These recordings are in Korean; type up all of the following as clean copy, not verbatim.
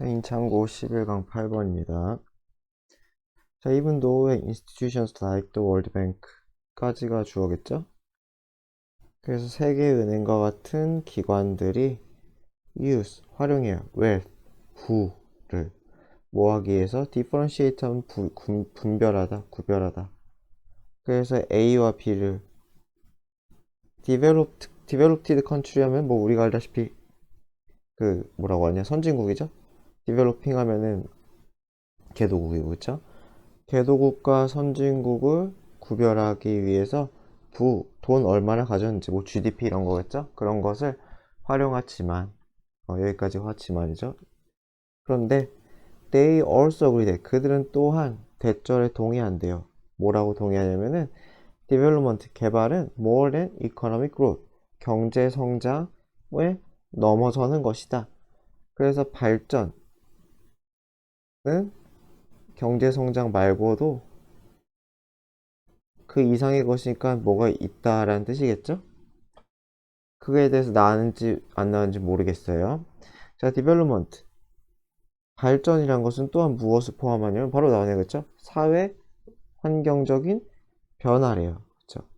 인창고 11강 8번입니다. 자, even though institutions like the World Bank까지가 주어겠죠? 그래서 세계은행과 같은 기관들이 활용해요. wealth, 부를 뭐하기 위해서 differentiate 하면 분별하다, 구별하다. 그래서 A와 B를 developed country 하면 뭐 우리가 알다시피 그 뭐라고 하냐, 선진국이죠? developing 하면은 개도국이고, 그쵸? 개도국과 선진국을 구별하기 위해서 돈 얼마나 가졌는지, 뭐 GDP 이런 거겠죠? 그런 것을 활용하지만, 여기까지 하지만이죠. 그런데 they also agree that 그들은 또한 대절에 동의한대요. 뭐라고 동의하냐면은 development, 개발은 more than economic growth, 경제 성장에 넘어서는 것이다. 그래서 발전은 경제 성장 말고도 그 이상의 것이니까 뭐가 있다라는 뜻이겠죠? 그거에 대해서 나왔는지 안 나왔는지 모르겠어요. 자, development. 발전이란 것은 또한 무엇을 포함하냐면 바로 나오네, 그쵸? 사회, 환경적인 변화래요. 그쵸?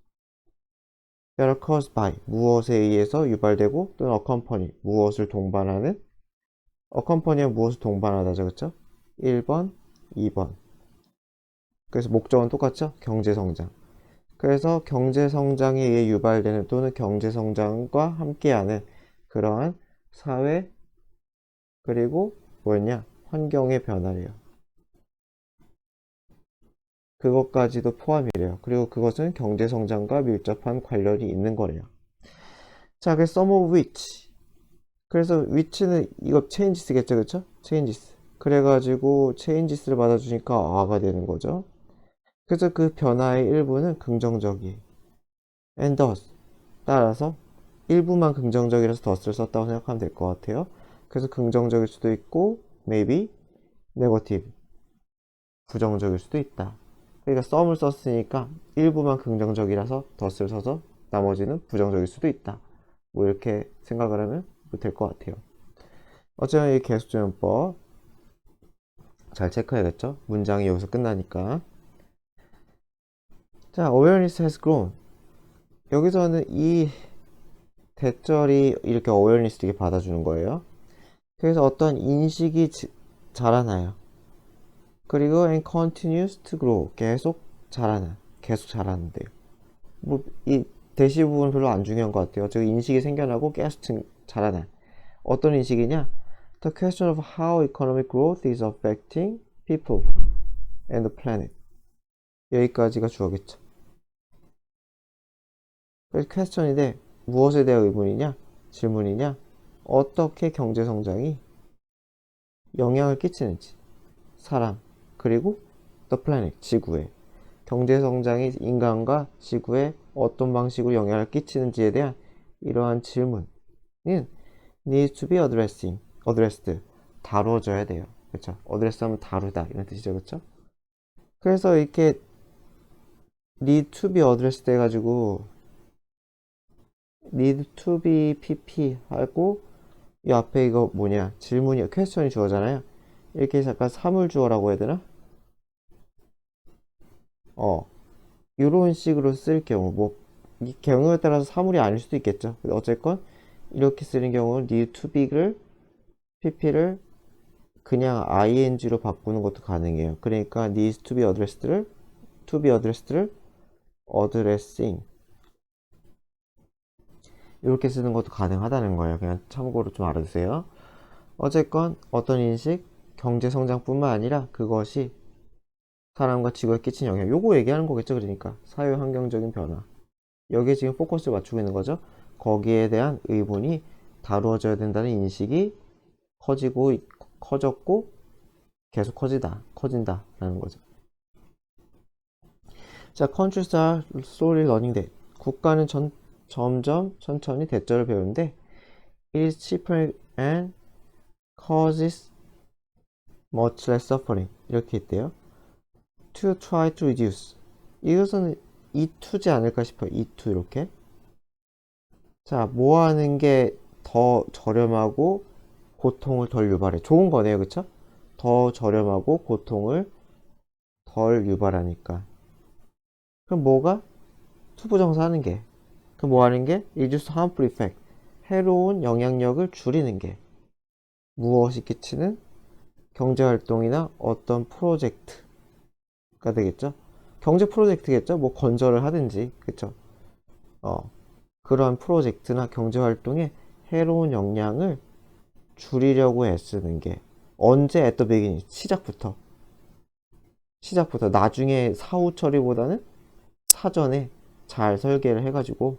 that are caused by, 무엇에 의해서 유발되고, 또는 accompany, 무엇을 동반하는, accompany는 무엇을 동반하다죠, 그쵸? 1번, 2번. 그래서 목적은 똑같죠? 경제성장. 그래서 경제성장에 의해 유발되는 또는 경제성장과 함께하는 그러한 사회, 그리고 뭐였냐? 환경의 변화래요. 그것까지도 포함이래요. 그리고 그것은 경제성장과 밀접한 관련이 있는 거래요. 자, 그래서 some of which. 그래서 which는 이거 changes겠죠, 그쵸? changes. 그래가지고 changes를 받아주니까 a가 되는 거죠. 그래서 그 변화의 일부는 긍정적이. and thus. 따라서 일부만 긍정적이라서 thus를 썼다고 생각하면 될 것 같아요. 그래서 긍정적일 수도 있고 maybe negative, 부정적일 수도 있다. 그러니까 some을 썼으니까 일부만 긍정적이라서 thus를 써서 나머지는 부정적일 수도 있다. 뭐 이렇게 생각을 하면 될 것 같아요. 어쨌든 이 계속조연법 잘 체크해야겠죠? 문장이 여기서 끝나니까. 자, awareness has grown. 여기서는 이 대절이 이렇게 awareness 되게 받아주는 거예요. 그래서 어떤 인식이 자라나요. 그리고 and continues to grow, 계속 자라는데요. 뭐 이 대시 부분 별로 안 중요한 것 같아요. 즉 인식이 생겨나고 계속 자라나. 어떤 인식이냐? The question of how economic growth is affecting people and the planet. 여기까지가 주어겠죠. 그래서 퀘스천인데 무엇에 대한 의문이냐? 질문이냐? 어떻게 경제 성장이 영향을 끼치는지 사람 그리고 the planet, 지구에 경제 성장이 인간과 지구에 어떤 방식으로 영향을 끼치는지에 대한 이러한 질문은 needs to be addressed, 다뤄져야 돼요. 그렇죠? address 하면 다루다 이런 뜻이죠. 그렇죠? 그래서 이렇게 need to be addressed 해가지고 need to be pp 하고 이 앞에 이거 뭐냐 질문이 퀘스천이 주어잖아요. 이렇게 잠깐 사물 주어라고 해야 되나? 이런 식으로 쓸 경우 뭐 이 경우에 따라서 사물이 아닐 수도 있겠죠. 어쨌건 이렇게 쓰는 경우는 need to be를 pp를 그냥 ing로 바꾸는 것도 가능해요. 그러니까 needs to be addressed를 addressing 이렇게 쓰는 것도 가능하다는 거예요. 그냥 참고로 좀 알아두세요. 어쨌건 어떤 인식, 경제 성장뿐만 아니라 그것이 사람과 지구에 끼친 영향, 요거 얘기하는 거겠죠. 그러니까 사회 환경적인 변화, 여기에 지금 포커스를 맞추고 있는 거죠. 거기에 대한 의문이 다루어져야 된다는 인식이 커지고 커졌고 계속 커진다라는 거죠. 자, countries are slowly learning that. 국가는 점점 천천히 대절을 배우는데 it is cheaper and causes much less suffering. 이렇게 있대요. to try to reduce. 이것은 E2지 않을까 싶어요. E2 이렇게. 자, 뭐 하는 게 더 저렴하고 고통을 덜 유발해. 좋은 거네요, 그쵸? 더 저렴하고 고통을 덜 유발하니까. 그럼 뭐가? 투부정사 하는 게. 그 뭐 하는 게? reduce harmful effect. 해로운 영향력을 줄이는 게. 무엇이 끼치는? 경제활동이나 어떤 프로젝트가 되겠죠? 경제 프로젝트겠죠? 뭐 건설을 하든지, 그쵸? 그러한 프로젝트나 경제활동에 해로운 영향을 줄이려고 애쓰는 게. 언제? at the beginning. 시작부터. 나중에 사후 처리보다는 사전에 잘 설계를 해가지고,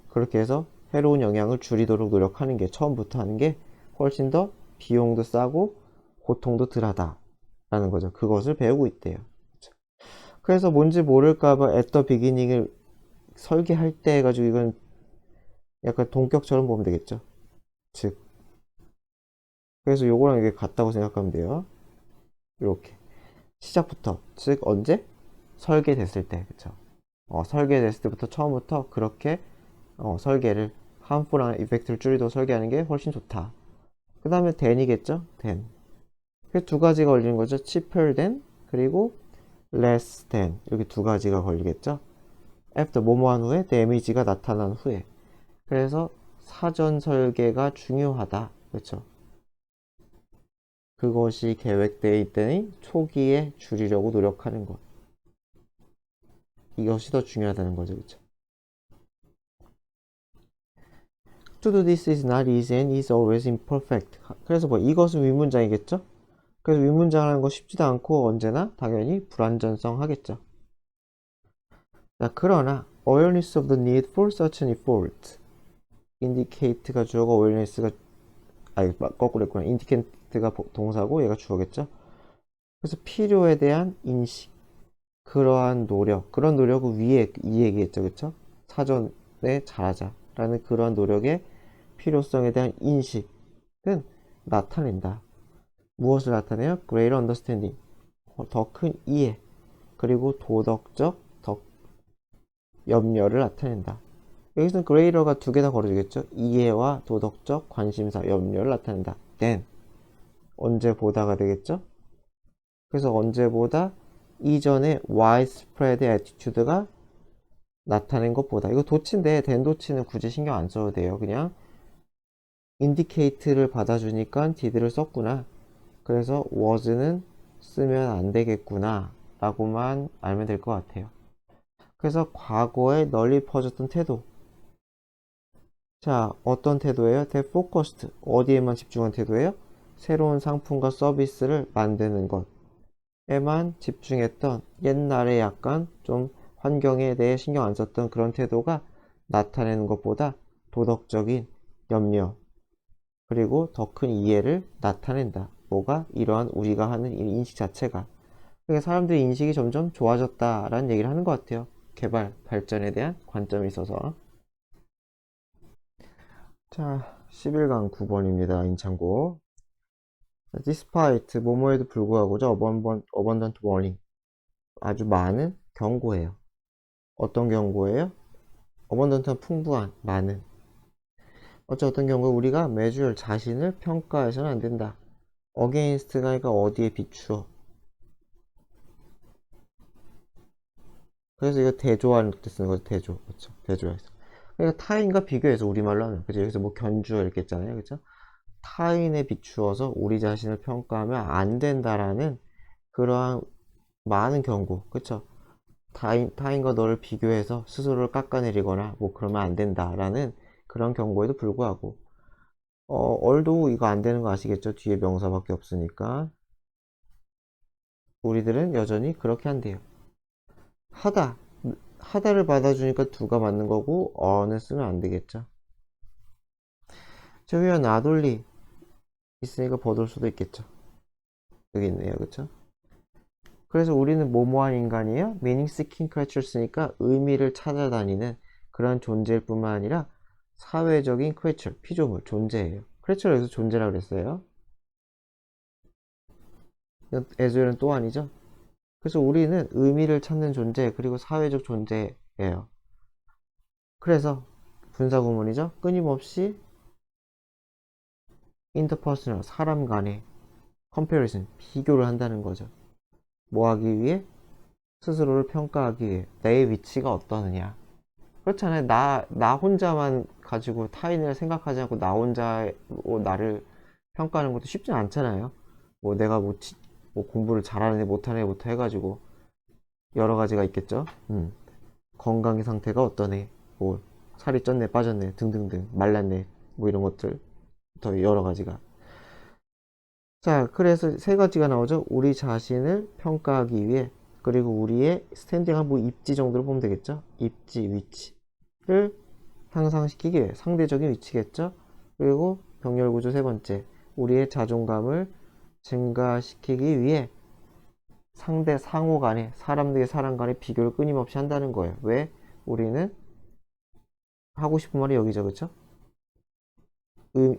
그렇게 해서 해로운 영향을 줄이도록 노력하는 게, 처음부터 하는 게 훨씬 더 비용도 싸고 고통도 덜하다 라는 거죠. 그것을 배우고 있대요. 그래서 뭔지 모를까봐 at the beginning을 설계할 때 해가지고, 이건 약간 동격처럼 보면 되겠죠. 즉, 그래서 요거랑 이게 같다고 생각하면 돼요. 이렇게 시작부터, 즉 언제? 설계됐을 때, 그쵸? 설계됐을 때부터 처음부터 그렇게 설계를, harmful한 이펙트를 줄이도록 설계하는 게 훨씬 좋다. 그 다음에 than이겠죠? than. 그 두 가지가 걸리는 거죠. cheaper than, 그리고 less than. 이렇게 두 가지가 걸리겠죠? after, 뭐뭐한 후에, damage가 나타난 후에. 그래서 사전 설계가 중요하다. 그렇죠? 그것이 계획되어 있더니 초기에 줄이려고 노력하는 것. 이것이 더 중요하다는 거죠. 그렇죠? To do this is not easy and is always imperfect. 그래서 뭐 이것은 위문장이겠죠? 그래서 위문장을 하는 거 쉽지도 않고 언제나 당연히 불완전성 하겠죠. 자, 그러나 awareness of the need for such an effort. indicate가 주어고 awareness가 거꾸로 했구나. indicate가 동사고 얘가 주어겠죠? 그래서 필요에 대한 인식, 그러한 노력, 그런 노력을 위에 이 얘기했죠, 그쵸? 사전에 잘하자라는 그러한 노력의 필요성에 대한 인식은 나타낸다. 무엇을 나타내요? greater understanding, 더 큰 이해, 그리고 도덕적 염려를 나타낸다. 여기서는 greater가 두 개 다 걸어주겠죠? 이해와 도덕적 관심사, 염려를 나타낸다. then, 언제보다가 되겠죠? 그래서 언제보다 이전의 widespread attitude가 나타낸 것보다. 이거 도치인데 된 도치는 굳이 신경 안 써도 돼요. 그냥 indicate를 받아주니까 did를 썼구나. 그래서 was는 쓰면 안 되겠구나 라고만 알면 될 것 같아요. 그래서 과거에 널리 퍼졌던 태도. 자, 어떤 태도예요? focused. 어디에만 집중한 태도예요? 새로운 상품과 서비스를 만드는 것에만 집중했던, 옛날에 약간 좀 환경에 대해 신경 안 썼던 그런 태도가 나타내는 것보다 도덕적인 염려, 그리고 더 큰 이해를 나타낸다. 뭐가? 이러한 우리가 하는 인식 자체가. 그러니까 사람들의 인식이 점점 좋아졌다라는 얘기를 하는 것 같아요. 개발, 발전에 대한 관점에 있어서. 자, 11강 9번입니다. 인창고. despite, 뭐뭐에도 불구하고죠. abundant warning. 아주 많은 경고예요. 어떤 경고예요? abundant한 풍부한, 많은. 어떤 경우에 우리가 measure 자신을 평가해서는 안 된다. against가 어디에 비추어. 그래서 이거 대조하는 때 쓰는 거죠. 대조. 그렇죠. 대조해서. 그러니까 타인과 비교해서 우리말로 하면. 그죠. 여기서 뭐 견주어 이렇게 했잖아요. 그죠. 타인에 비추어서 우리 자신을 평가하면 안 된다라는 그러한 많은 경고. 그쵸. 타인과 너를 비교해서 스스로를 깎아내리거나 뭐 그러면 안 된다라는 그런 경고에도 불구하고 얼도 이거 안 되는 거 아시겠죠? 뒤에 명사밖에 없으니까 우리들은 여전히 그렇게 한대요. 하다를 받아주니까 두가 맞는 거고 어는 쓰면 안 되겠죠. 저 위에 나돌리 있으니까 버돌 수도 있겠죠. 여기 있네요. 그쵸? 그래서 우리는 뭐뭐한 인간이에요? meaning seeking creatures니까 의미를 찾아다니는 그런 존재일 뿐만 아니라 사회적인 creature, 피조물, 존재예요. creature를 여기서 존재라고 그랬어요. as는 또 아니죠? 그래서 우리는 의미를 찾는 존재, 그리고 사회적 존재예요. 그래서 분사구문이죠. 끊임없이 interpersonal, 사람 간의 comparison, 비교를 한다는 거죠. 뭐 하기 위해? 스스로를 평가하기 위해. 내 위치가 어떠느냐. 그렇잖아요. 나 혼자만 가지고 타인을 생각하지 않고 나 혼자 나를 평가하는 것도 쉽지 않잖아요. 뭐 내가 뭐 공부를 잘하는 애 못하는 애부터 해가지고 여러 가지가 있겠죠. 건강 상태가 어떠네, 뭐 살이 쪘네 빠졌네 등등등 말랐네 뭐 이런 것들 더 여러 가지가. 자, 그래서 세 가지가 나오죠. 우리 자신을 평가하기 위해, 그리고 우리의 스탠딩한 뭐 입지 정도로 보면 되겠죠. 입지 위치를 향상시키기 위해, 상대적인 위치겠죠. 그리고 병렬구조 세 번째, 우리의 자존감을 증가시키기 위해 상호 간에, 사람 대 사람 간의 비교를 끊임없이 한다는 거예요. 왜? 우리는 하고 싶은 말이 여기죠, 그쵸?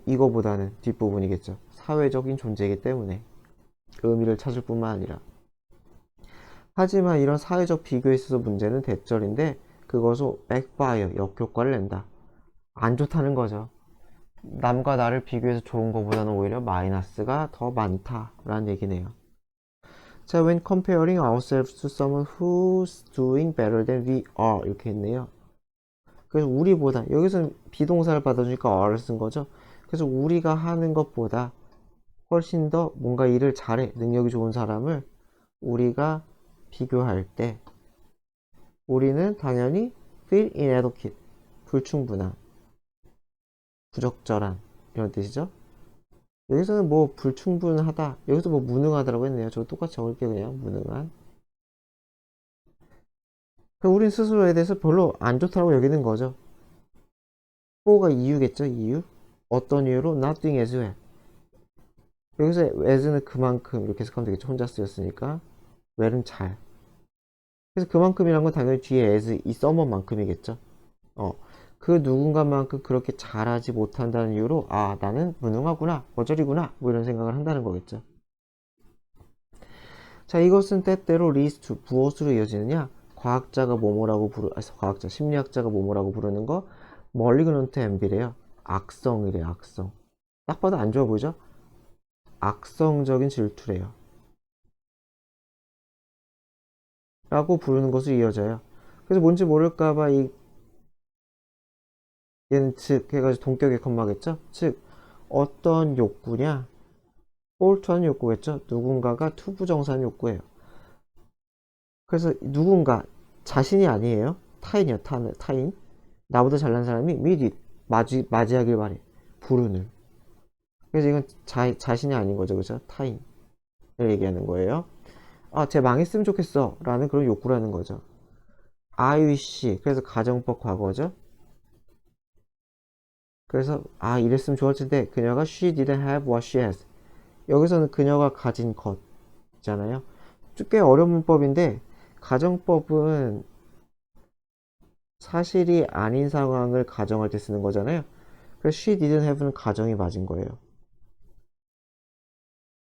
이거보다는 뒷부분이겠죠. 사회적인 존재이기 때문에 의미를 찾을 뿐만 아니라. 하지만 이런 사회적 비교에 있어서 문제는 대절인데, 그것을 백파이어, 역효과를 낸다. 안 좋다는 거죠. 남과 나를 비교해서 좋은 것보다는 오히려 마이너스가 더 많다라는 얘기네요. 자, when comparing ourselves to someone who's doing better than we are, 이렇게 했네요. 그래서 우리보다, 여기서는 비동사를 받아주니까 are를 쓴 거죠. 그래서 우리가 하는 것보다 훨씬 더 뭔가 일을 잘해, 능력이 좋은 사람을 우리가 비교할 때 우리는 당연히 feel inadequate, 불충분한, 부적절한 이런 뜻이죠. 여기서는 뭐 불충분하다, 여기서 뭐 무능하다라고 했네요. 저 똑같이 적을게요. 그냥 무능한. 우린 스스로에 대해서 별로 안 좋다고 여기는 거죠. for가 이유겠죠. 이유. 어떤 이유로? not doing as well. 여기서 as는 그만큼 이렇게 해석하면 되겠죠. 혼자 쓰였으니까. well은 잘. 그래서 그만큼이란 건 당연히 뒤에 as 이 someone만큼이겠죠. 그 누군가만큼 그렇게 잘하지 못한다는 이유로 아, 나는 무능하구나, 어저리구나, 뭐 이런 생각을 한다는 거겠죠. 자, 이것은 때때로 leads to, 무엇으로 이어지느냐? 과학자가 뭐뭐라고 과학자, 심리학자가 뭐뭐라고 부르는 거 malignant envy래요. 악성이래요. 악성. 딱 봐도 안 좋아 보이죠? 악성적인 질투래요. 라고 부르는 것으로 이어져요. 그래서 뭔지 모를까봐 얘는 즉 해가지고 동격의 컴마겠죠? 즉 어떤 욕구냐? 폴트한 욕구겠죠? 누군가가 투부정사한 욕구예요. 그래서 누군가, 자신이 아니에요. 타인이요. 타인. 나보다 잘난 사람이 맞이하길 바래. 불운을. 그래서 이건 자신이 아닌 거죠. 그죠? 타인을 얘기하는 거예요. 아, 쟤 망했으면 좋겠어 라는 그런 욕구라는 거죠. I wish. 그래서 가정법 과거죠. 그래서 아, 이랬으면 좋을 텐데 그녀가 she didn't have what she has. 여기서는 그녀가 가진 것 있잖아요. 꽤 어려운 문법인데, 가정법은 사실이 아닌 상황을 가정할 때 쓰는 거잖아요. 그래서 she didn't have는 가정이 맞은 거예요.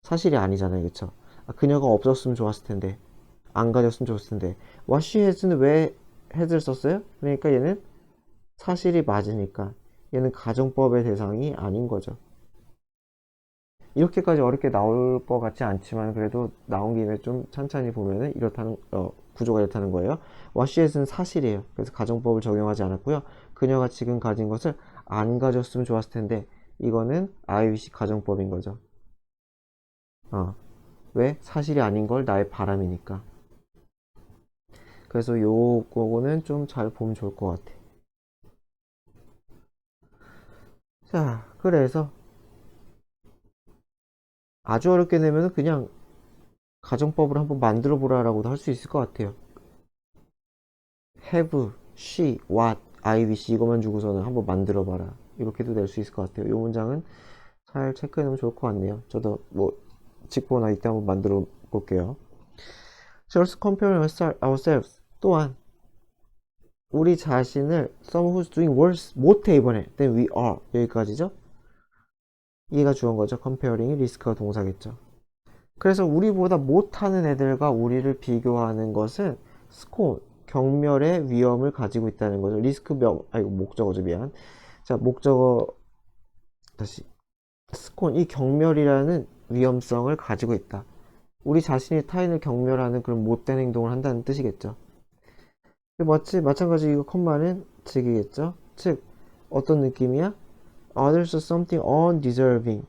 사실이 아니잖아요. 그쵸? 아, 그녀가 없었으면 좋았을 텐데, 안 가졌으면 좋았을 텐데. what she has는 왜 has를 썼어요? 그러니까 얘는 사실이 맞으니까 얘는 가정법의 대상이 아닌 거죠. 이렇게까지 어렵게 나올 것 같지 않지만 그래도 나온 김에 좀 찬찬히 보면은 이렇다는 구조가 이렇다는 거예요. 워시엣은 사실이에요. 그래서 가정법을 적용하지 않았고요. 그녀가 지금 가진 것을 안 가졌으면 좋았을 텐데, 이거는 IWC 가정법인 거죠. 왜? 사실이 아닌 걸 나의 바람이니까. 그래서 요거는 좀 잘 보면 좋을 것 같아. 자, 그래서 아주 어렵게 내면은 그냥 가정법을 한번 만들어 보라라고도 할 수 있을 것 같아요. have, she, what, I wish 이것만 주고서는 한번 만들어 봐라. 이렇게도 낼 수 있을 것 같아요. 이 문장은 잘 체크해 놓으면 좋을 것 같네요. 저도 뭐 짚거나 이때 한번 만들어 볼게요. Just comparing ourselves. 또한 우리 자신을 someone who's doing worse 못해 이번에 than we are. 여기까지죠. 이해가 주어인 거죠. comparing이 리스크가 동사겠죠. 그래서 우리보다 못하는 애들과 우리를 비교하는 것은 스콘, 경멸의 위험을 가지고 있다는 거죠. 리스크 목적어죠. 미안. 자, 목적어 다시 스콘, 이 경멸이라는 위험성을 가지고 있다. 우리 자신이 타인을 경멸하는 그런 못된 행동을 한다는 뜻이겠죠. 마찬가지 이거 컴마는 즉이겠죠. 즉, 어떤 느낌이야? Others are something undeserving.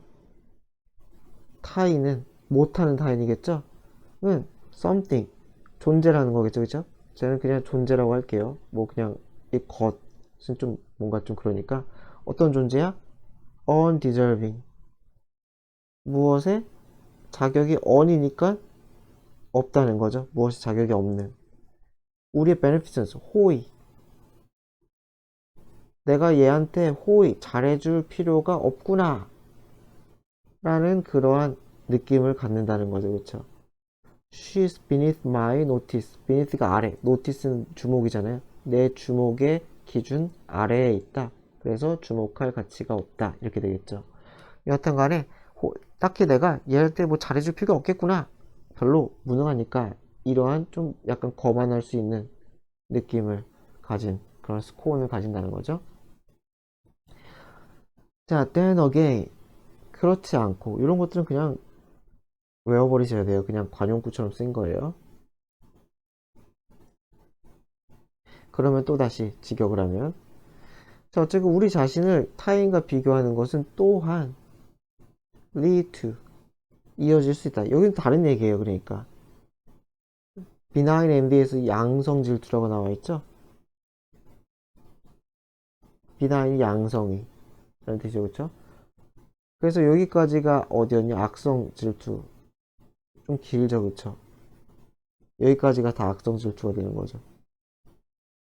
타인은, 못하는 타인이겠죠? 은 something, 존재라는 거겠죠, 그죠? 저는 그냥 존재라고 할게요. 뭐 그냥 이 것은 좀 뭔가 좀 그러니까 어떤 존재야? undeserving. 무엇에 자격이 on이니까 없다는 거죠. 무엇이 자격이 없는. 우리의 beneficence, 호의. 내가 얘한테 호의, 잘해줄 필요가 없구나. 라는 그러한 느낌을 갖는다는 거죠, 그쵸? She's beneath my notice. beneath가 아래, notice는 주목이잖아요. 내 주목의 기준 아래에 있다. 그래서 주목할 가치가 없다. 이렇게 되겠죠. 여하튼 간에 딱히 내가 얘한테 뭐 잘해줄 필요가 없겠구나. 별로 무능하니까 이러한 좀 약간 거만할 수 있는 느낌을 가진 그런 스코어를 가진다는 거죠. 자, then again. 그렇지 않고 이런 것들은 그냥 외워버리셔야 돼요. 그냥 관용구처럼 쓴 거예요. 그러면 또다시 직역을 하면 자, 어쨌든 우리 자신을 타인과 비교하는 것은 또한 lead to 이어질 수 있다. 여기는 다른 얘기예요. 그러니까 benign MD에서 양성 질투라고 나와 있죠. benign 양성이 라는 뜻이죠. 그렇죠? 그래서 여기까지가 어디였냐? 악성 질투. 좀 길죠. 그렇죠? 여기까지가 다 악성 질투가 되는 거죠.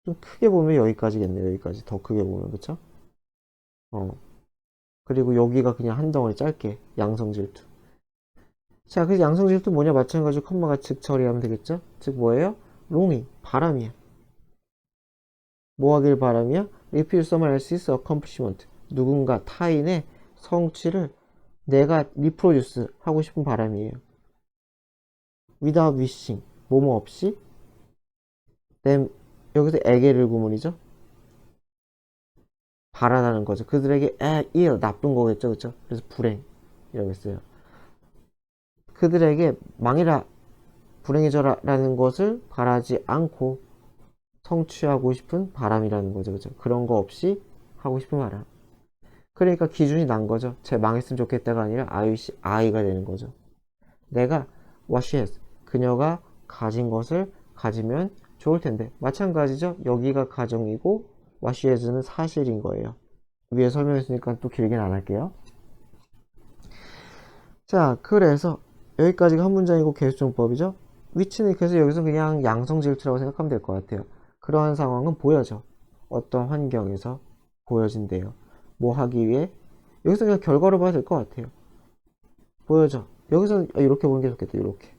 좀 크게 보면 여기까지겠네요. 여기까지 더 크게 보면 그렇죠? 그리고 여기가 그냥 한 덩어리 짧게 양성 질투. 자, 그래서 양성 질투 뭐냐? 마찬가지로 컴마가 즉 처리하면 되겠죠? 즉 뭐예요? longing, 바람이야. 뭐 하길 바람이야? repeat someone else's accomplishment. 누군가 타인의 성취를 내가 리프로듀스 하고 싶은 바람이에요. without wishing, 뭐뭐 없이 them, 여기서 에게를 구문이죠? 바라다는 거죠. 그들에게 ill, 나쁜 거겠죠, 그쵸? 그래서 불행 이라고했어요. 그들에게 망해라, 불행해져라 라는 것을 바라지 않고 성취하고 싶은 바람이라는 거죠, 그죠? 그런 거 없이 하고 싶은 바람. 그러니까 기준이 난 거죠. 쟤 망했으면 좋겠다가 아니라 I가 되는 거죠. 내가 what she has, 그녀가 가진 것을 가지면 좋을 텐데. 마찬가지죠. 여기가 가정이고 what she has는 사실인 거예요. 위에 설명했으니까 또 길게는 안 할게요. 자, 그래서 여기까지가 한 문장이고 계수정법이죠. 위치는 그래서 여기서 그냥 양성 질투라고 생각하면 될 것 같아요. 그러한 상황은 보여져. 어떤 환경에서 보여진대요. 뭐 하기 위해? 여기서 그냥 결과로 봐야 될 것 같아요. 보여져. 여기서는 이렇게 보는 게 좋겠다. 이렇게.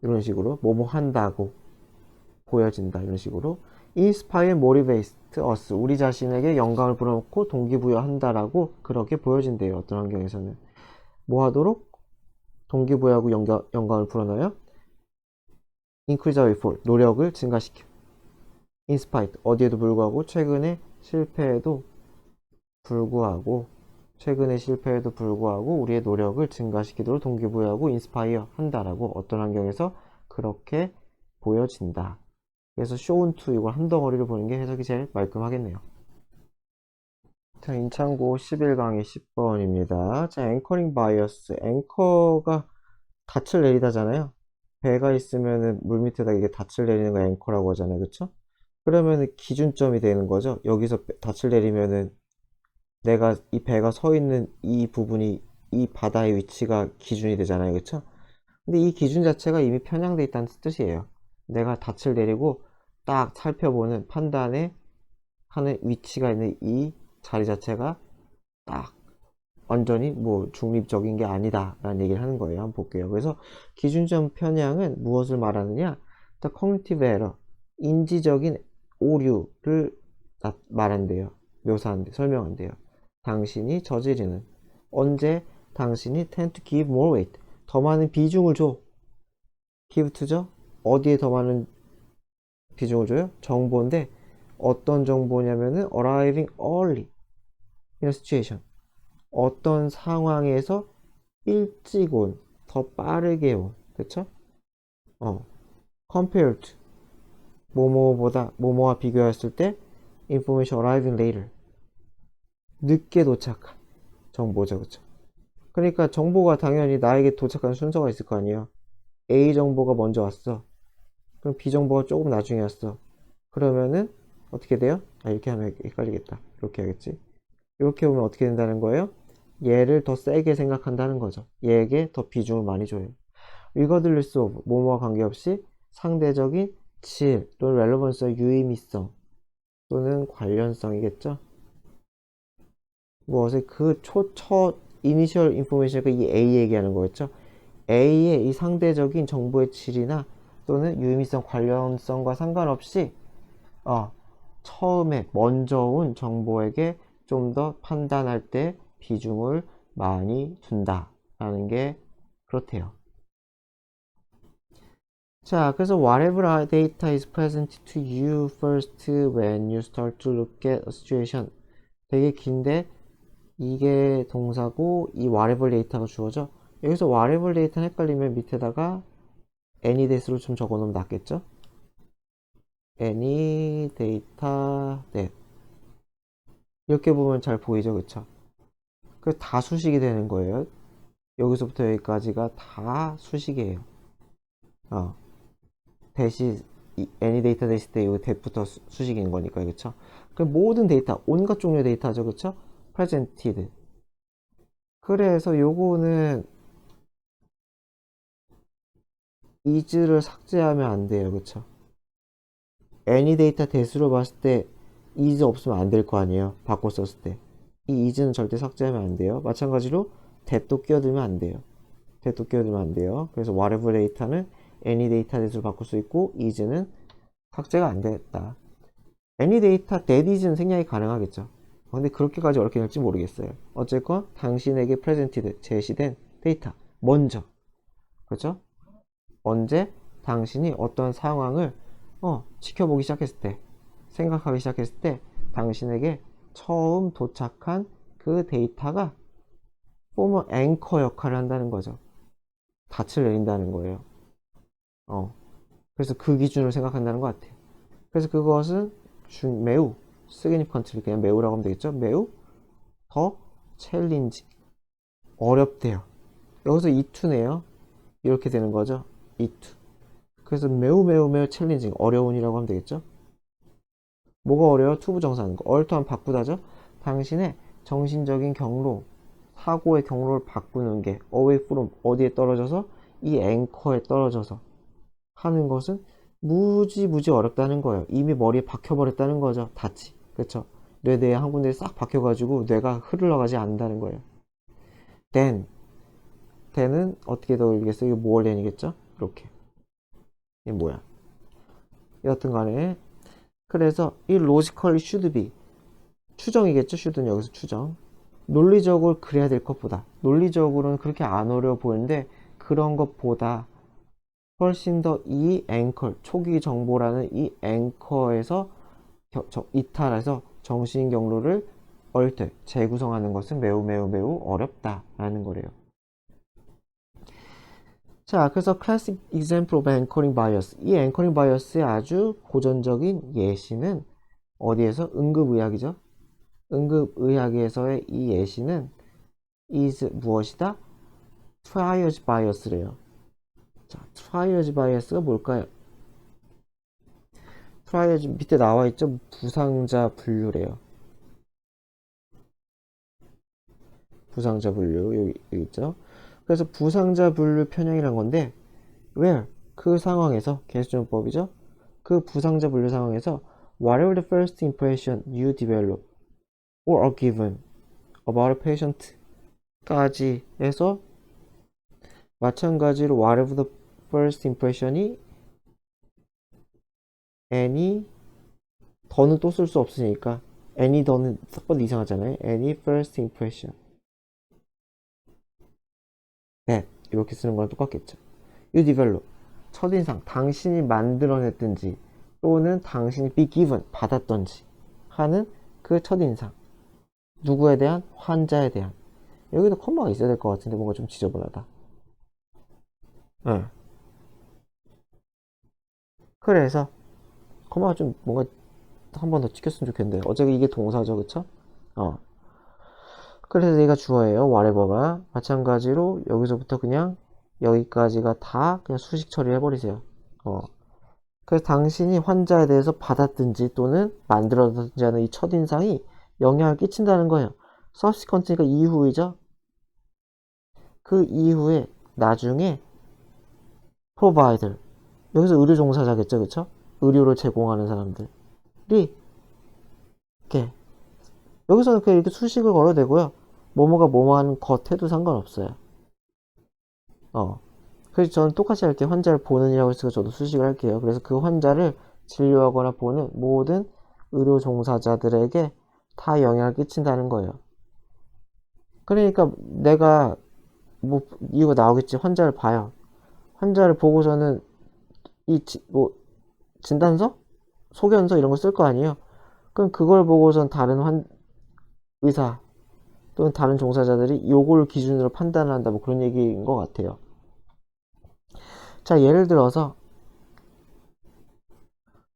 이런 식으로 뭐뭐 한다고 보여진다. 이런 식으로 inspire, motivate us. 우리 자신에게 영감을 불어넣고 동기부여한다라고 그렇게 보여진대요. 어떤 환경에서는. 뭐 하도록? 동기부여하고 영감을 불어넣어요. increase our effort. 노력을 증가시켜. in spite. 어디에도 불구하고 최근의 실패에도 불구하고 우리의 노력을 증가시키도록 동기부여하고 인스파이어 한다라고 어떤 환경에서 그렇게 보여진다. 그래서 shown to 이걸 한 덩어리로 보는 게 해석이 제일 말끔하겠네요. 자, 인창고 11강의 10번입니다. 자, 앵커링 바이어스. 앵커가 닻을 내리다잖아요. 배가 있으면은 물 밑에다 이게 닻을 내리는 거 앵커라고 하잖아요. 그쵸? 그러면은 기준점이 되는 거죠. 여기서 닻을 내리면은 내가 이 배가 서 있는 이 부분이 이 바다의 위치가 기준이 되잖아요. 그쵸? 근데 이 기준 자체가 이미 편향돼 있다는 뜻이에요. 내가 닻을 내리고 딱 살펴보는 판단에 하는 위치가 있는 이 자리 자체가 딱 완전히 뭐 중립적인 게 아니다 라는 얘기를 하는 거예요. 한번 볼게요. 그래서 기준점 편향은 무엇을 말하느냐? The cognitive error, 인지적인 오류를 말한대요. 묘사한대, 설명한대요. 당신이 저지르는. 언제 당신이 tend to give more weight, 더 많은 비중을 줘. give to죠? 어디에 더 많은 비중을 줘요? 정보인데 어떤 정보냐면은 arriving early, in a situation. 어떤 상황에서 일찍 온, 더 빠르게 온, 그쵸? compared to, 뭐뭐보다, 뭐뭐와 비교했을 때 information arriving later. 늦게 도착한 정보죠, 그쵸? 그러니까 정보가 당연히 나에게 도착한 순서가 있을 거 아니에요. A 정보가 먼저 왔어. 그럼 B 정보가 조금 나중에 왔어. 그러면은 어떻게 돼요? 이렇게 하면 헷갈리겠다. 이렇게 하겠지. 이렇게 보면 어떻게 된다는 거예요? 얘를 더 세게 생각한다는 거죠. 얘에게 더 비중을 많이 줘요. regardless of, 뭐뭐와 관계없이 상대적인 질 또는 relevance의 유의미성 또는 관련성이겠죠. 무엇을 첫 이니셜 인포메이션이 이 A 얘기하는 거였죠. A의 이 상대적인 정보의 질이나 또는 유의미성 관련성과 상관없이 처음에 먼저 온 정보에게 좀 더 판단할 때 비중을 많이 둔다라는 게 그렇대요. 자, 그래서 whatever data is present to you first when you start to look at a situation. 되게 긴데 이게 동사고 이 whatever data가 주어져. 여기서 whatever data는 헷갈리면 밑에다가 any that으로 좀 적어놓으면 낫겠죠? any data that 이렇게 보면 잘 보이죠, 그쵸? 그 다 수식이 되는 거예요. 여기서부터 여기까지가 다 수식이에요. 대시 any 데이터 됐을 때 이 that부터 수식인 거니까, 그쵸? 그 모든 데이터, 온갖 종류의 데이터죠, 그쵸? presented. 그래서 요거는 is를 삭제하면 안 돼요, 그쵸? any 데이터 that으로 봤을 때 is 없으면 안 될 거 아니에요, 바꿔 썼을 때. 이 is는 절대 삭제하면 안 돼요. 마찬가지로 that도 끼어들면 안 돼요. that도 끼어들면 안 돼요. 그래서 whatever 데이터는 any 데이터 that으로 바꿀 수 있고 is는 삭제가 안 됐다. any 데이터 that is는 생략이 가능하겠죠. 근데 그렇게까지 어렵게 될지 모르겠어요. 어쨌건 당신에게 presented, 제시된 데이터 먼저, 그렇죠? 언제 당신이 어떤 상황을 지켜보기 시작했을 때, 생각하기 시작했을 때 당신에게 처음 도착한 그 데이터가 form 앵커 역할을 한다는 거죠. 닻을 내린다는 거예요. 그래서 그 기준으로 생각한다는 것 같아요. 그래서 그것은 매우 significantly, 그냥 매우라고 하면 되겠죠. 매우 더 챌린지, 어렵대요. 여기서 이투네요. 이렇게 되는 거죠. 이투. 그래서 매우 매우 매우 챌린징, 어려운이라고 하면 되겠죠. 뭐가 어려워? 투부정사하는 거. 얼토한 바꾸다죠. 당신의 정신적인 경로, 사고의 경로를 바꾸는 게 away from, 어디에 떨어져서? 이 앵커에 떨어져서 하는 것은 무지 어렵다는 거예요. 이미 머리에 박혀버렸다는 거죠. 닻이. 그쵸? 뇌에 한 군데에 싹 박혀가지고 뇌가 흘러가지 않는다는 거예요. then은 어떻게 더올리겠어요? 이거 more than이겠죠? 이렇게. 이게 뭐야? 여튼 간에 그래서 이 logically should be, 추정이겠죠? should는 여기서 추정. 논리적으로 그래야 될 것보다, 논리적으로는 그렇게 안 어려워 보이는데 그런 것보다 훨씬 더 이 앵커, 초기 정보라는 이 앵커에서 이탈해서 정신 경로를 재구성하는 것은 매우 매우 매우 어렵다라는 거래요. 자, 그래서 classic example of anchoring bias. 이 anchoring bias의 아주 고전적인 예시는 어디에서? 응급의학이죠. 응급의학에서의 이 예시는 is 무엇이다? triage bias래요. 자, triage bias가 뭘까요? triage 밑에 나와 있죠? 부상자 분류래요. 부상자 분류 여기 있죠? 그래서 부상자 분류 편향이란 건데 where 그 상황에서 개수정법이죠. 그 부상자 분류 상황에서 whatever the first impression you develop or are given about a patient 까지 해서 마찬가지로 whatever the first impression이 any 더는 또 쓸 수 없으니까 any 더는 섞어도 이상하잖아요. any first impression that 이렇게 쓰는 거랑 똑같겠죠. you develop 첫인상 당신이 만들어냈든지 또는 당신이 be given 받았던지 하는 그 첫인상 누구에 대한? 환자에 대한. 여기도 콤마가 있어야 될 것 같은데 뭔가 좀 지저분하다. 응. 그래서 콤마가 좀 뭔가 한 번 더 찍혔으면 좋겠는데 어차피 이게 동사죠, 그쵸? 어. 그래서 얘가 주어예요. whatever가. 마찬가지로 여기서부터 그냥 여기까지가 다 그냥 수식 처리해버리세요. 어. 그래서 당신이 환자에 대해서 받았든지 또는 만들었든지 하는 이 첫인상이 영향을 끼친다는 거예요. subsequent니까 이후이죠. 그 이후에 나중에 provider. 여기서 의료 종사자겠죠, 그쵸? 의료를 제공하는 사람들이 이렇게 여기서는 그냥 이렇게 수식을 걸어도 되고요. 뭐뭐가 뭐뭐하는 것 해도 상관없어요. 어. 그래서 저는 똑같이 할게요. 환자를 보는이라고 했으니까 저도 수식을 할게요. 그래서 그 환자를 진료하거나 보는 모든 의료 종사자들에게 다 영향을 끼친다는 거예요. 그러니까 내가 뭐 이유가 나오겠지. 환자를 봐요. 환자를 보고서는 뭐 진단서? 소견서 이런 거 쓸 거 아니에요. 그럼 그걸 보고선 다른 의사 또는 다른 종사자들이 요걸 기준으로 판단한다 뭐 그런 얘기인 것 같아요. 자, 예를 들어서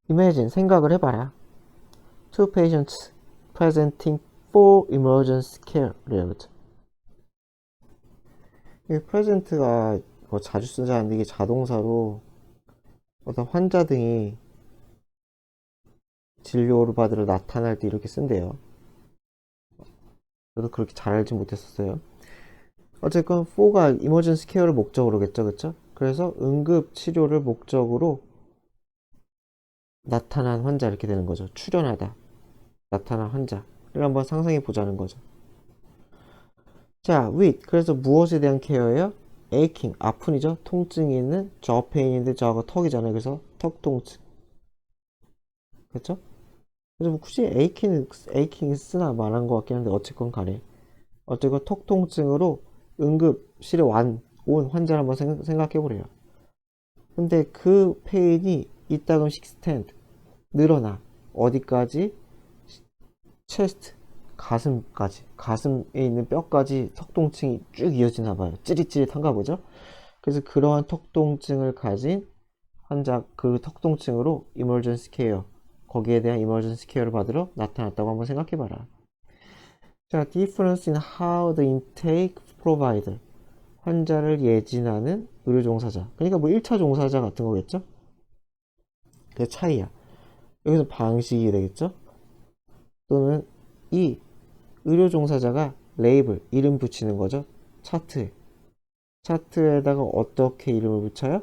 imagine 생각을 해봐라. Two patients presenting for emergency care. 그래요, 그쵸? 이 present가 뭐 자주 쓰지 않는데 이게 자동사로 어떤 환자 등이 진료를 받으러 나타날 때 이렇게 쓴대요. 저도 그렇게 잘 알지 못했었어요. 어쨌건 for가 emergency care를 목적으로겠죠, 그쵸? 그래서 응급 치료를 목적으로 나타난 환자 이렇게 되는 거죠. 출연하다. 나타난 환자를 한번 상상해 보자는 거죠. 자, with. 그래서 무엇에 대한 케어예요? aching. 아픈이죠. 통증이 있는 jaw pain인데 jaw가 턱이잖아요. 그래서 턱 통증. 그렇죠? 그래서 뭐 굳이 aching 쓰나 말한 것 같긴 한데 어쨌건 간에. 어쨌건 턱 통증으로 응급실에 온 환자를 한번 생각해 보래요. 근데 그 페인이 이따금 extend. 늘어나. 어디까지? 체스트. 가슴까지. 가슴에 있는 뼈까지 턱통증이 쭉 이어지나 봐요. 찌릿찌릿한가 보죠? 그래서 그러한 턱통증을 가진 환자, 그 턱통증으로 emergency care, 거기에 대한 emergency care를 받으러 나타났다고 한번 생각해봐라. 자, difference in how the intake provider. 환자를 예진하는 의료 종사자. 그러니까 뭐 1차 종사자 같은 거겠죠? 그 차이야. 여기서 방식이 되겠죠? 또는 이 의료 종사자가 레이블, 이름 붙이는 거죠. 차트에. 차트에다가 어떻게 이름을 붙여요?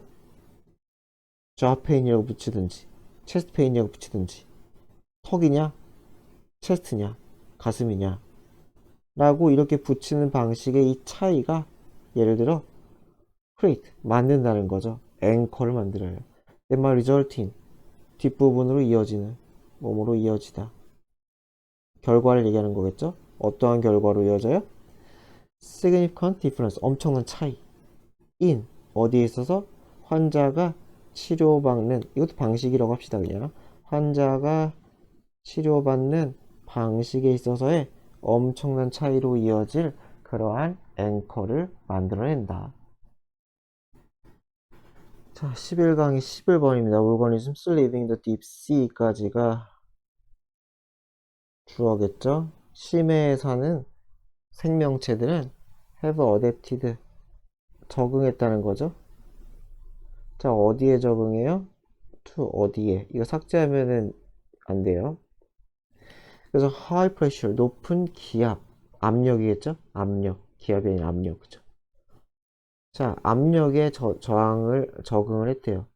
좌페인이라고 붙이든지, 체스트 페인이라고 붙이든지, 턱이냐, 체스트냐, 가슴이냐, 라고 이렇게 붙이는 방식의 이 차이가 예를 들어 create, 만든다는 거죠. 앵커를 만들어요. then my resulting, 뒷부분으로 이어지는, 몸으로 이어지다. 결과를 얘기하는 거겠죠? 어떠한 결과로 이어져요? significant difference, 엄청난 차이. in, 어디에 있어서 환자가 치료받는, 이것도 방식이라고 합시다, 그냥. 환자가 치료받는 방식에 있어서의 엄청난 차이로 이어질 그러한 앵커를 만들어낸다. 자, 11강이 11번입니다. organisms living the deep sea까지가 주어겠죠. 심해에 사는 생명체들은 have adapted, 적응했다는 거죠. 자, 어디에 적응해요? to 어디에? 이거 삭제하면은 안 돼요. 그래서 high pressure, 높은 기압, 압력이겠죠? 압력, 기압이 아니라 압력, 그죠? 자, 압력에 적응을 했대요.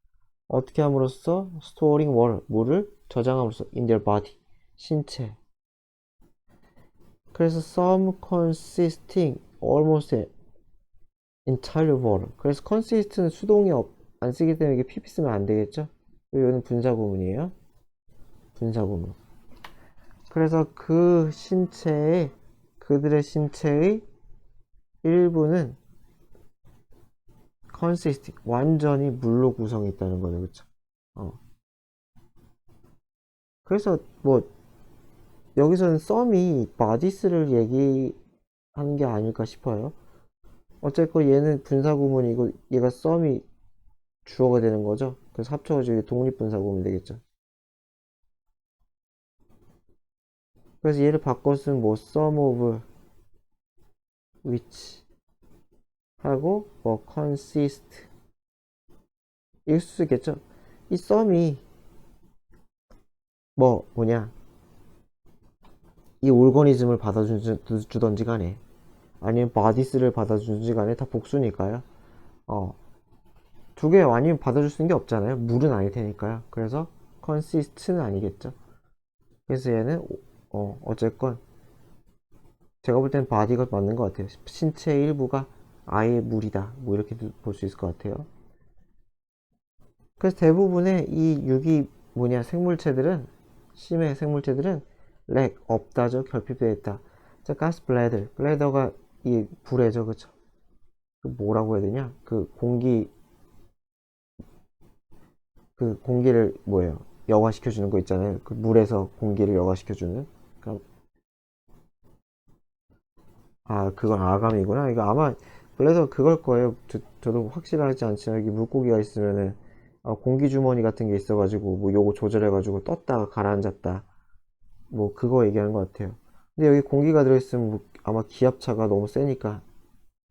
어떻게 함으로써? storing water, 물을 저장함으로써 in their body, 신체. 그래서 some consisting almost entirely water. 그래서 consist는 수동이 안 쓰기 때문에 이게 pp 쓰면 안 되겠죠? 이거는 분사구문이에요. 분사구문. 그래서 그들의 신체의 일부는 consisting, 완전히 물로 구성이 있다는 거죠, 그쵸? 그래서 뭐 여기서는 썸이 bodies를 얘기하는 게 아닐까 싶어요. 어쨌건 얘는 분사구문이고 얘가 썸이 주어가 되는 거죠. 그래서 합쳐가지고 독립분사구문이 되겠죠. 그래서 얘를 바꿔 쓰면 뭐 some of which 하고 뭐 consist 이럴 수 있겠죠. 이 썸이 뭐냐 이 올거니즘을 받아주던지 간에 아니면 bodies를 받아주든지 간에 다 복수니까요. 두 개 아니면 받아줄 수 있는 게 없잖아요. 물은 아닐 테니까요. 그래서 consist는 아니겠죠. 그래서 얘는 어쨌건 제가 볼 땐 body가 맞는 것 같아요. 신체의 일부가 아예 물이다. 뭐 이렇게 볼 수 있을 것 같아요. 그래서 대부분의 이 유기 생물체들은 심해 생물체들은 렉 없다죠. 결핍되어 있다. 자, 가스 블래더가 이 불에죠, 그쵸? 그 뭐라고 해야 되냐? 그 공기를 여과시켜주는 거 있잖아요. 그 물에서 공기를 여과시켜주는. 그러니까 그건 아감이구나. 이거 아마 블래더 그걸 거예요. 저도 확실하지 않지만 여기 물고기가 있으면은 공기 주머니 같은 게 있어가지고 뭐 요거 조절해가지고 떴다가 가라앉았다. 뭐 그거 얘기하는 것 같아요. 근데 여기 공기가 들어있으면 아마 기압차가 너무 세니까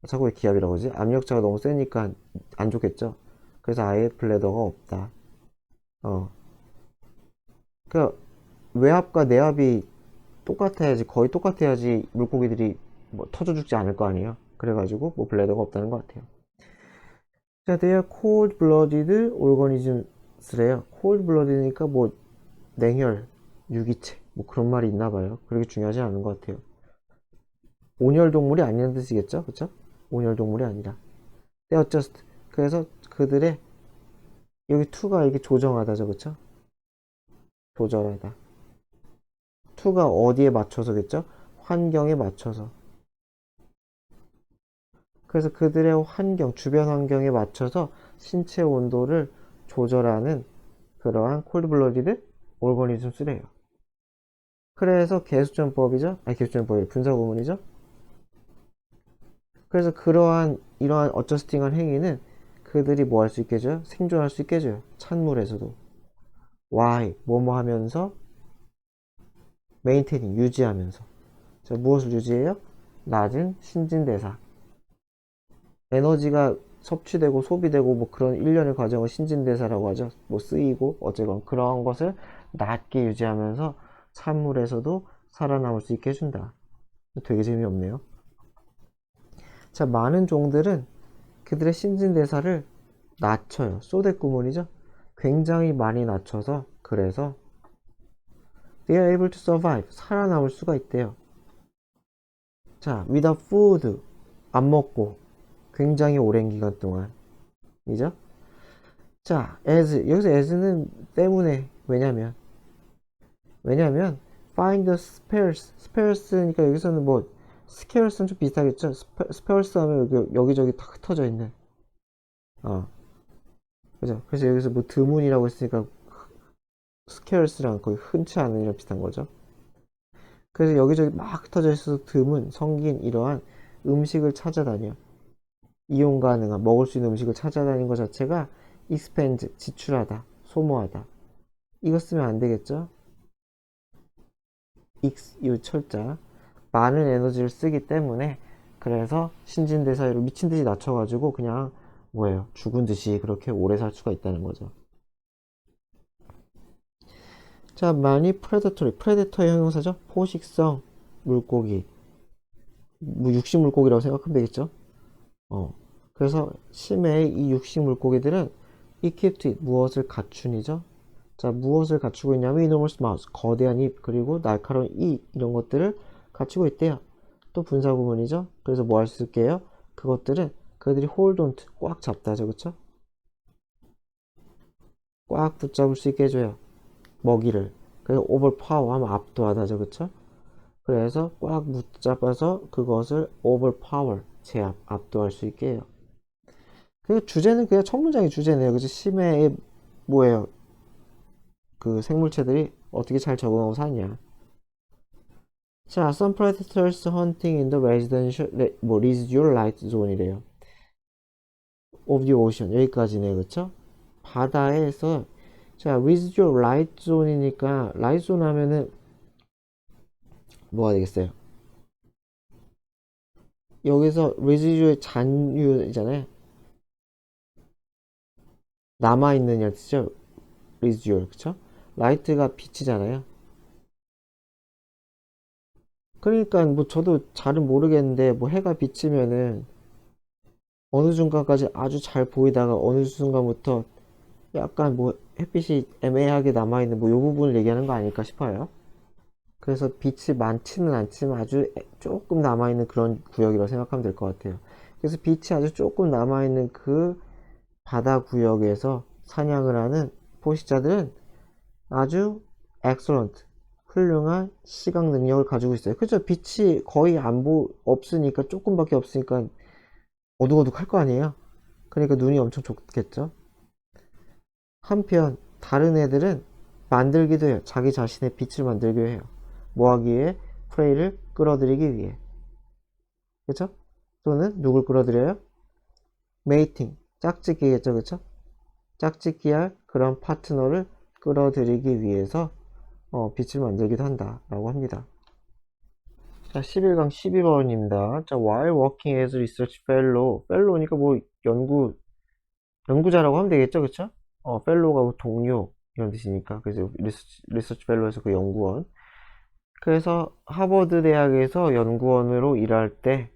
자꾸 왜 기압이라고 하지? 압력차가 너무 세니까 안 좋겠죠. 그래서 아예 블래더가 없다. 어. 그 외압과 내압이 똑같아야지 거의 똑같아야지 물고기들이 뭐 터져 죽지 않을 거 아니에요. 그래가지고 뭐 블래더가 없다는 것 같아요. 자, they are cold-blooded organisms래요. cold-blooded니까 뭐 냉혈, 유기체 뭐 그런 말이 있나 봐요. 그렇게 중요하지 않은 것 같아요. 온열 동물이 아니라는 뜻이겠죠, 그쵸? 온열 동물이 아니라. they are just 그래서 그들의 여기 to가 이게 조정하다죠, 그쵸? 조절하다. to가 어디에 맞춰서겠죠? 환경에 맞춰서. 그래서 그들의 환경, 주변 환경에 맞춰서 신체 온도를 조절하는 그러한 콜드블러디드 오르거니즘스래요. 그래서 개수전법이죠. 개수전법이 분사구문이죠. 그래서 이러한 어저스팅한 행위는 그들이 뭐 할 수 있게 해줘요? 생존할 수 있게 해줘요. 찬물에서도. Why? 뭐뭐 하면서 메인테닝 유지하면서. 자, 무엇을 유지해요? 낮은 신진대사. 에너지가 섭취되고 소비되고 뭐 그런 일련의 과정을 신진대사라고 하죠. 뭐 쓰이고 어쨌건 그런 것을 낮게 유지하면서 찬물에서도 살아남을 수 있게 해준다. 되게 재미없네요. 자, 많은 종들은 그들의 신진대사를 낮춰요. 소댓구문이죠. 굉장히 많이 낮춰서 그래서 they are able to survive 살아남을 수가 있대요. 자, without food 안 먹고 굉장히 오랜 기간 동안 이죠? 자, 여기서 as는 때문에 왜냐면 find the spares니까 여기서는 뭐 scarce는 좀 비슷하겠죠? sparse 하면 여기저기 다 흩어져 있는 그죠? 그래서 여기서 뭐 드문이라고 했으니까 scarce랑 거의 흔치 않은 이랑 비슷한 거죠. 그래서 여기저기 막 흩어져 있어서 드문 성긴 이러한 음식을 찾아다녀 이용 가능한 먹을 수 있는 음식을 찾아다니는 것 자체가 expend 지출하다 소모하다 이거 쓰면 안 되겠죠? 이 철자 많은 에너지를 쓰기 때문에 그래서 신진대사율을 미친듯이 낮춰가지고 그냥 죽은 듯이 그렇게 오래 살 수가 있다는 거죠. 자, 많이 프레데터의 형용사죠. 포식성 물고기 뭐 육식 물고기라고 생각하면 되겠죠. 그래서 심해의 이 육식 물고기들은 equipped with 무엇을 갖춘이죠. 자, 무엇을 갖추고 있냐면 enormous mouth 거대한 입 그리고 날카로운 이런 것들을 갖추고 있대요. 또 분사구문이죠. 그래서 뭐 할 수 있게요? 그것들은 그들이 hold on to 꽉 잡다죠, 그쵸? 꽉 붙잡을 수 있게 해줘요. 먹이를. 그래서 overpower 하면 압도하다죠, 그쵸? 그래서 꽉 붙잡아서 그것을 overpower 제압, 압도할 수 있게 해요. 그 주제는 그냥 첫 문장의 주제네요. 그죠? 심해의 뭐예요? 그 생물체들이 어떻게 잘 적응하고 사냐. 자, some predators hunting in the residual light zone이래요. of the ocean. 여기까지네, 그쵸? 바다에서, 자, residual light zone이니까, light zone 하면은, 뭐가 되겠어요? 여기서 residual 잔유잖아요. 남아있는 뜻이죠? residual, 그쵸? light가 빛이잖아요. 그러니까 뭐 저도 잘은 모르겠는데, 뭐 해가 비치면은, 어느 순간까지 아주 잘 보이다가 어느 순간부터 약간 뭐 햇빛이 애매하게 남아있는 뭐 요 부분을 얘기하는 거 아닐까 싶어요. 그래서 빛이 많지는 않지만 아주 조금 남아있는 그런 구역이라고 생각하면 될 것 같아요. 그래서 빛이 아주 조금 남아있는 그 바다 구역에서 사냥을 하는 포식자들은 아주 excellent, 훌륭한 시각 능력을 가지고 있어요. 그죠? 빛이 거의 없으니까, 조금밖에 없으니까 어둑어둑할 거 아니에요? 그러니까 눈이 엄청 좋겠죠? 한편 다른 애들은 만들기도 해요. 자기 자신의 빛을 만들기도 해요. 뭐 하기 위해? 프레이를 끌어들이기 위해. 그쵸? 또는 누굴 끌어들여요? 메이팅, 짝짓기겠죠, 그쵸? 짝짓기할 그런 파트너를 끌어들이기 위해서 빛을 만들기도 한다라고 합니다. 자, 11강 12번입니다. 자, while working as research fellow, fellow니까 뭐 연구자라고 하면 되겠죠, 그쵸? fellow가 뭐 동료 이런 뜻이니까. 그래서 리서치 펠로에서 그 연구원. 그래서 하버드 대학에서 연구원으로 일할 때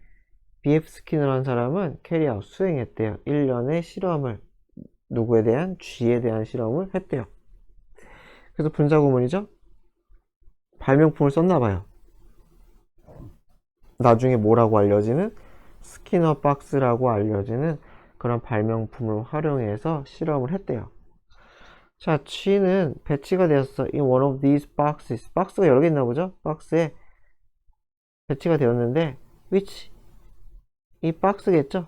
BF 스키너라는 사람은 캐리아웃 수행했대요. 1년의 실험을, 누구에 대한? 쥐에 대한 실험을 했대요. 그래서 분사구문이죠. 발명품을 썼나봐요. 나중에 뭐라고 알려지는? 스키너 박스라고 알려지는 그런 발명품을 활용해서 실험을 했대요. 자, 쥐는 배치가 되었어. In one of these boxes. 박스가 여러 개 있나 보죠? 박스에 배치가 되었는데, which? 이 박스겠죠?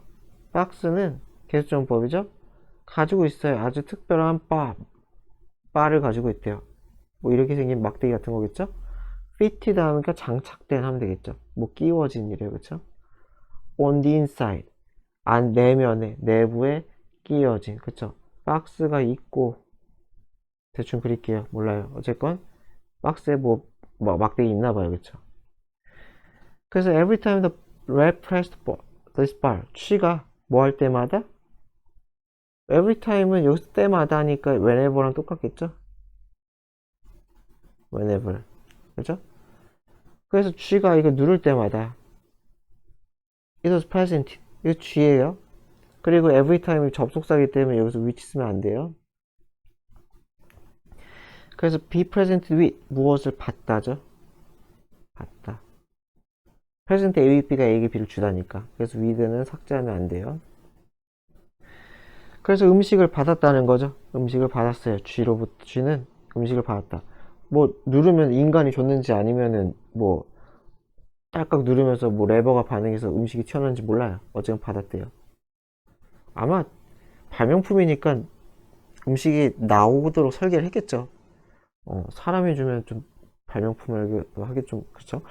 박스는 계수정법이죠? 가지고 있어요. 아주 특별한 바를 가지고 있대요. 뭐 이렇게 생긴 막대기 같은 거겠죠? fitted 하니까 장착된 하면 되겠죠? 뭐 끼워진 이래요, 그쵸? on the inside. 내면에, 내부에 끼워진, 그쵸? 박스가 있고, 대충 그릴게요. 몰라요. 어쨌건, 박스에 뭐 막대기 있나 봐요, 그쵸? 그래서 every time the rat pressed this bar, 쥐가 뭐 할 때마다? every time은 여기서 때마다 하니까 whenever랑 똑같겠죠? whenever. 그죠? 그래서 쥐가 이거 누를 때마다 it was present. 이거 쥐예요. 그리고 every time이 접속사기 때문에 여기서 which 쓰면 안 돼요. 그래서 be present with 무엇을 받다죠? 받다. present A with B가 A에게 B를 주다니까. 그래서 with는 삭제하면 안 돼요. 그래서 음식을 받았다는 거죠. 음식을 받았어요. 쥐는 음식을 받았다. 뭐 누르면 인간이 줬는지 아니면은 뭐 딸깍 누르면서 뭐 레버가 반응해서 음식이 튀어나온지 몰라요. 어쨌든 받았대요. 아마 발명품이니까 음식이 나오도록 설계를 했겠죠. 사람이 주면 좀 발명품을 하기 좀 그렇죠.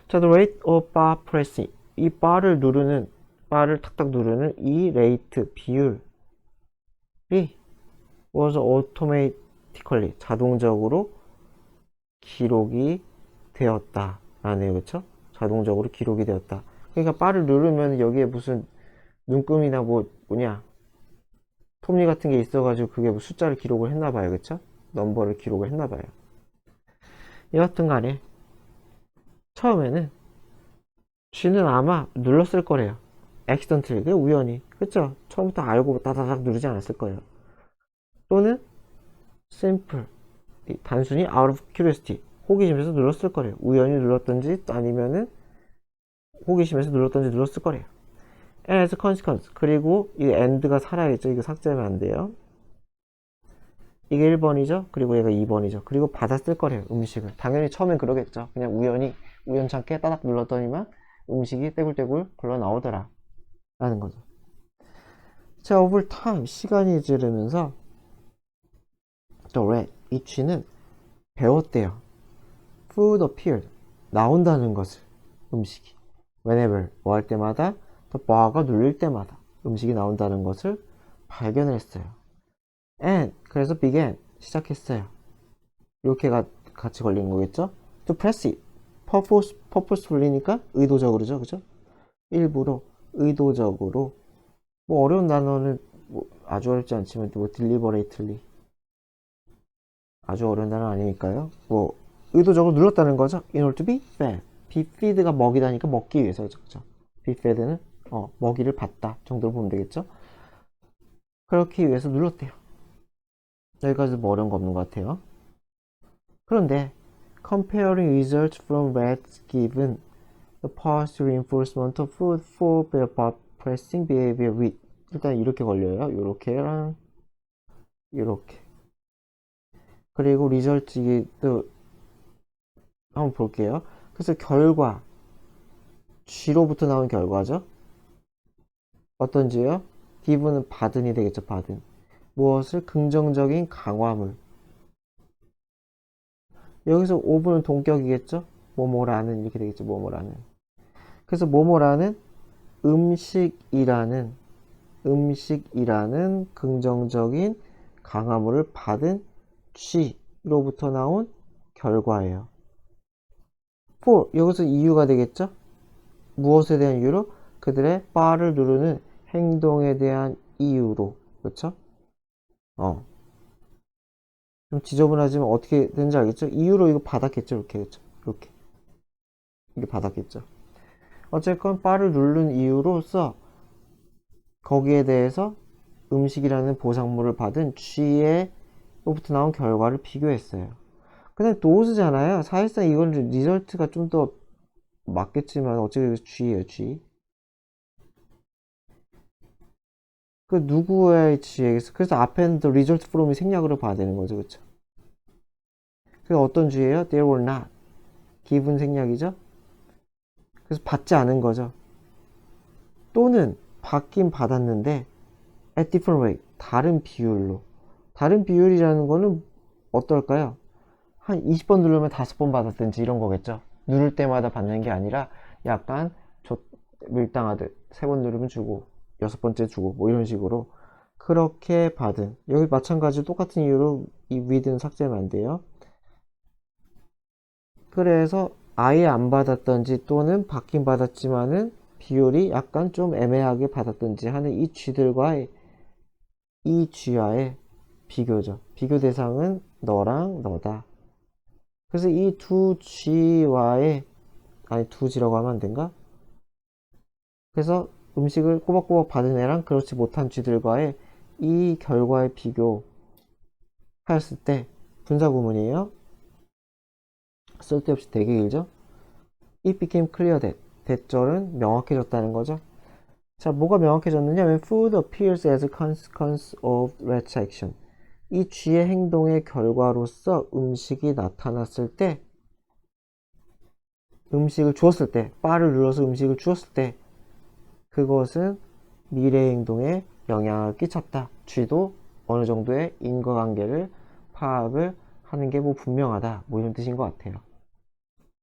자, the rate of bar pressing. 이 바를 탁탁 누르는 이 레이트 비율이 was automatically 자동적으로 기록이 되었다라네요, 그렇죠? 자동적으로 기록이 되었다. 그러니까 바를 누르면 여기에 무슨 눈금이나 뭐냐 톱니 같은 게 있어가지고 그게 뭐 숫자를 기록을 했나봐요, 그쵸? 넘버를 기록을 했나봐요. 여하튼 간에 처음에는 쥐는 아마 눌렀을 거래요. 액시던틀, 그 우연히, 그쵸? 처음부터 알고 따다닥 누르지 않았을 거예요. 또는 simple, 단순히 out of curiosity, 호기심에서 눌렀을 거래요. 우연히 눌렀던지 아니면은 호기심에서 눌렀을 거래요. and as a consequence, 그리고 이 and가 살아야겠죠. 이거 삭제하면 안 돼요. 이게 1번이죠. 그리고 얘가 2번이죠. 그리고 받았을 거래요. 음식을. 당연히 처음엔 그러겠죠. 그냥 우연찮게 따닥 눌렀더니만 음식이 떼굴떼굴 굴러 나오더라. 라는 거죠. 자, over time, 시간이 지르면서 the rat, 이 쥐는 배웠대요. food appeared. 나온다는 것을, 음식이 whenever 뭐 할 때마다, the bar가 눌릴 때마다 음식이 나온다는 것을 발견했어요. and 그래서 began 시작했어요. 이렇게 같이 걸리는 거겠죠? to press it purposefully니까 의도적으로죠, 그죠? 일부러 의도적으로, 뭐 어려운 단어는 뭐 아주 어렵지 않지만 뭐 deliberately 아주 어려운 단어 아니니까요. 뭐 의도적으로 눌렀다는 거죠. in order to be fed. be fed가 먹이다니까 먹기 위해서죠, 그죠? be fed는 먹이를 받다 정도로 보면 되겠죠. 그렇기 위해서 눌렀대요. 여기까지 뭐 어려운 거 없는 것 같아요. 그런데 comparing results from rats given the positive reinforcement of food for their pressing behavior with, 일단 이렇게 걸려요. 요렇게랑 이렇게. 그리고 리절트 이게 또 한번 볼게요. 그래서 결과 G로부터 나온 결과죠. 어떤 G요? given은 받은이 되겠죠. 받은 무엇을? 긍정적인 강화물. 여기서 of는 동격이겠죠. 뭐뭐라는 이렇게 되겠죠. 뭐뭐라는. 그래서 뭐뭐라는 음식이라는 긍정적인 강화물을 받은 G로부터 나온 결과예요. for 여기서 이유가 되겠죠. 무엇에 대한 이유로? 그들의 바를 누르는 행동에 대한 이유로. 그렇죠? 좀 지저분하지만 어떻게 되는지 알겠죠? 이유로 이거 받았겠죠? 이렇게, 그렇죠? 이렇게 받았겠죠? 어쨌건 바를 누른 이유로서 거기에 대해서 음식이라는 보상물을 받은 G로부터 나온 결과를 비교했어요. 근데 도스잖아요. 사실상 이건 리절트가 좀 더 맞겠지만 어차피 G예요, G. 그 누구의 G에서 그래서 앞에는 더 result from이 생략으로 봐야 되는 거죠, 그렇죠? 그게 어떤 G예요? There were not. given 생략이죠. 그래서 받지 않은 거죠. 또는 받긴 받았는데 at different rate 다른 비율로. 다른 비율이라는 거는 어떨까요? 한 20번 누르면 5번 받았든지 이런 거겠죠. 누를 때마다 받는 게 아니라 약간 밀당하듯 3번 누르면 주고 6번째 주고 뭐 이런 식으로 그렇게 받은, 여기 마찬가지로 똑같은 이유로 이 with는 삭제하면 안 돼요. 그래서 아예 안 받았던지 또는 받긴 받았지만은 비율이 약간 좀 애매하게 받았던지 하는 이 G들과의 이 G와의 비교죠. 비교 대상은 너랑 너다. 그래서 이 두 G와의, 아니 두 G라고 하면 안 된가? 그래서 음식을 꼬박꼬박 받은 애랑 그렇지 못한 G들과의 이 결과의 비교 하였을 때 분사구문이에요. 쓸데없이 되게 길죠? It became clear that 대절은 명확해졌다는 거죠. 자, 뭐가 명확해졌느냐? When food appears as a consequence of rat's action. 이 G의 행동의 결과로서 음식이 나타났을 때, 음식을 주었을 때, 바를 눌러서 음식을 주었을 때, 그것은 미래 행동에 영향을 끼쳤다. G도 어느 정도의 인과관계를 파악을 하는 게 뭐 분명하다. 뭐 이런 뜻인 것 같아요.